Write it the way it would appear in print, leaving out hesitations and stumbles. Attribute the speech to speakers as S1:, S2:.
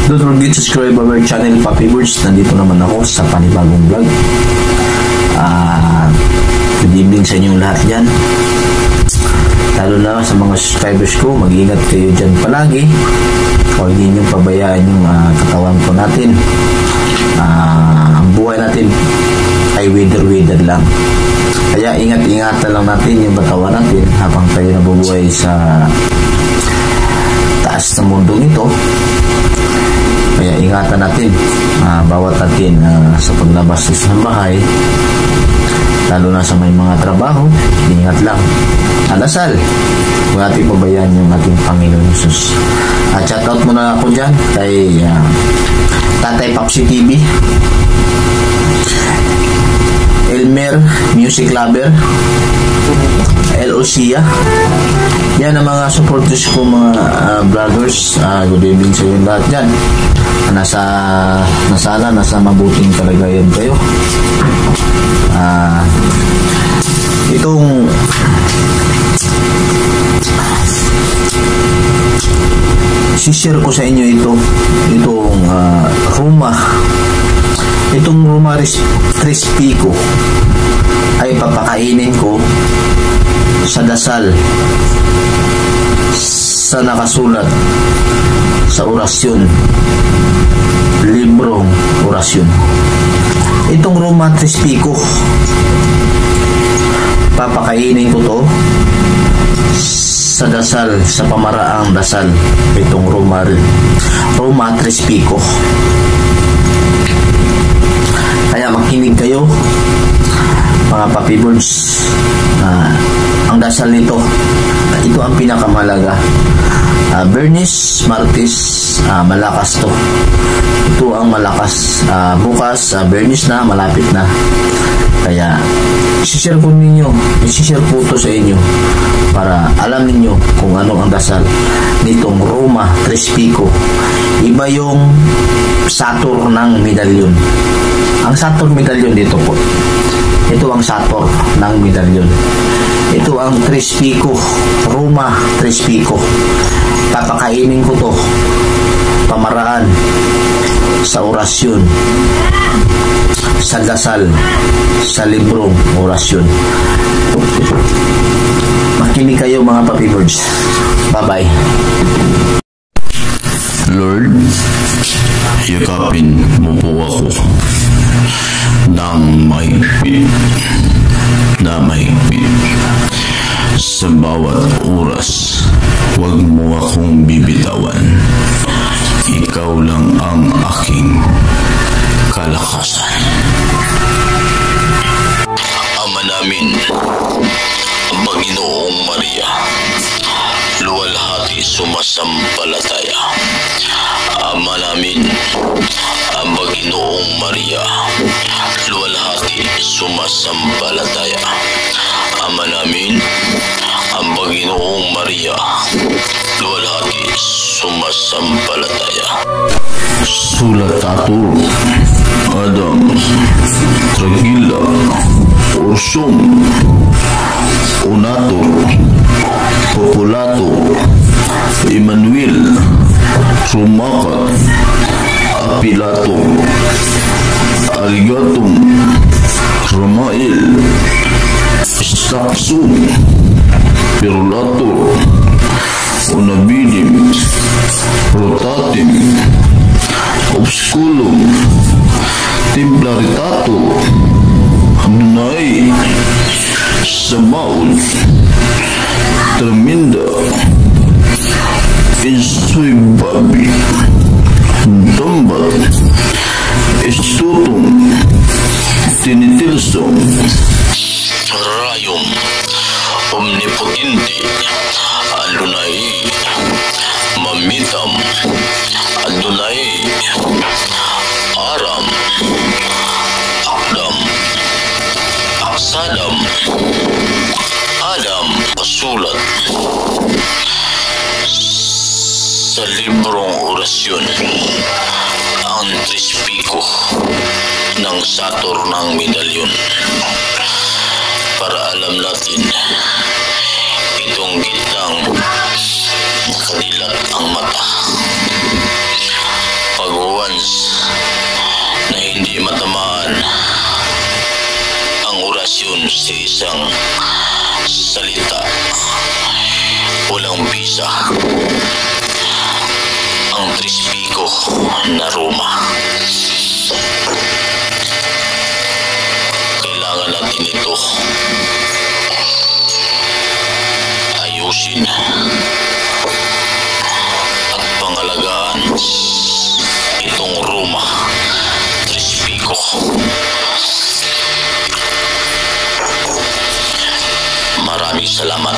S1: Don't forget to subscribe our channel, Papi Birds. Nandito naman ako sa panibagong vlog. Good evening sa inyong lahat dyan. Lalo na sa mga subscribers ko, mag-ingat kayo dyan palagi. Huwag din yung pabayaan yung katawan ko natin. Ang buhay natin ay wither lang. Kaya ingat-ingatan lang natin yung katawan natin habang tayo nabubuhay sa taas ng mundong ito. Kaya ingatan natin bawat natin sa paglabas sa bahay, lalo na sa may mga trabaho. Ingat lang, alasal, huwag natin pabayaan yung ating Panginoon Jesus. Shout out muna ako dyan kay Tatay Papsi TV, Elmer Music Lover, LOCia. Yan ang mga supporters ko, mga vloggers. Good evening sa inyo lahat dyan. Nasa mabuting kalagayan kayo. Itong share ko sa inyo itong Roma crispy ko ay papakainin ko sa dasal sa nakasulat sa orasyon, librong orasyon. Itong Roma crispy ko, papakainin ko to sa dasal, sa pamaraang dasal. Itong Roma crispy ko. Kaya makinig kayo, mga Papi Birds. Ang dasal nito, ito ang pinakamalaga. Bernis, Martes, malakas to. Ito ang malakas. Bukas, Bernis na, malapit na. Kaya isishare ko to sa inyo para alam ninyo kung ano ang dasal nitong Roma crispy ko. Iba yung Saturn ng medalyon. Ang Saturn medalyon dito po, ito ang Saturn ng medalyon. Ito ang crispy ko, Roma crispy ko. Papakainin ko to pamaraan sa orasyon, sa dasal, sa librong orasyon. Makinig kayo, mga Papi Birds. Bye-bye.
S2: Lord, yakapin mo po ako ng mahigpit sa bawat oras. Huwag mo akong bibitawan. Ikaw lang ang aking kalakasan. Ama namin, ang Panginoong Maria, luwalhati sumasampalataya. Ama namin, ang Panginoong Maria, luwalhati sumasampalataya. Ama namin, ang Panginoong Maria, luwalhati sumasampalataya. Sulat Tatur, Adam, Tragila, Ursum, Unatur, Populatur, Emmanuel, Rumakat, Apilatur, Arigatum, Ramael, Staksum, Pirulatur, Unabidim, Rotatim, Obsculum, Templaritatur, Adonai, Sabaoth, Tremenda, Isuibabi, Dambat, Estutum, Tinitilsum, Rayum, Omnipotente, Adonai, Mamitam, Adonai, Aram, Akdam, Aksadam, Adam, pasulat sa librong orasyon ang trispiko ng Saturn ng medalyon, para alam natin itong gitnang kadilat ang mata isang salita, walang bisa, ang Trispico na Roma. Kailangan natin ito ayusin at pangalagaan, itong Roma Trispico. Maraming salamat.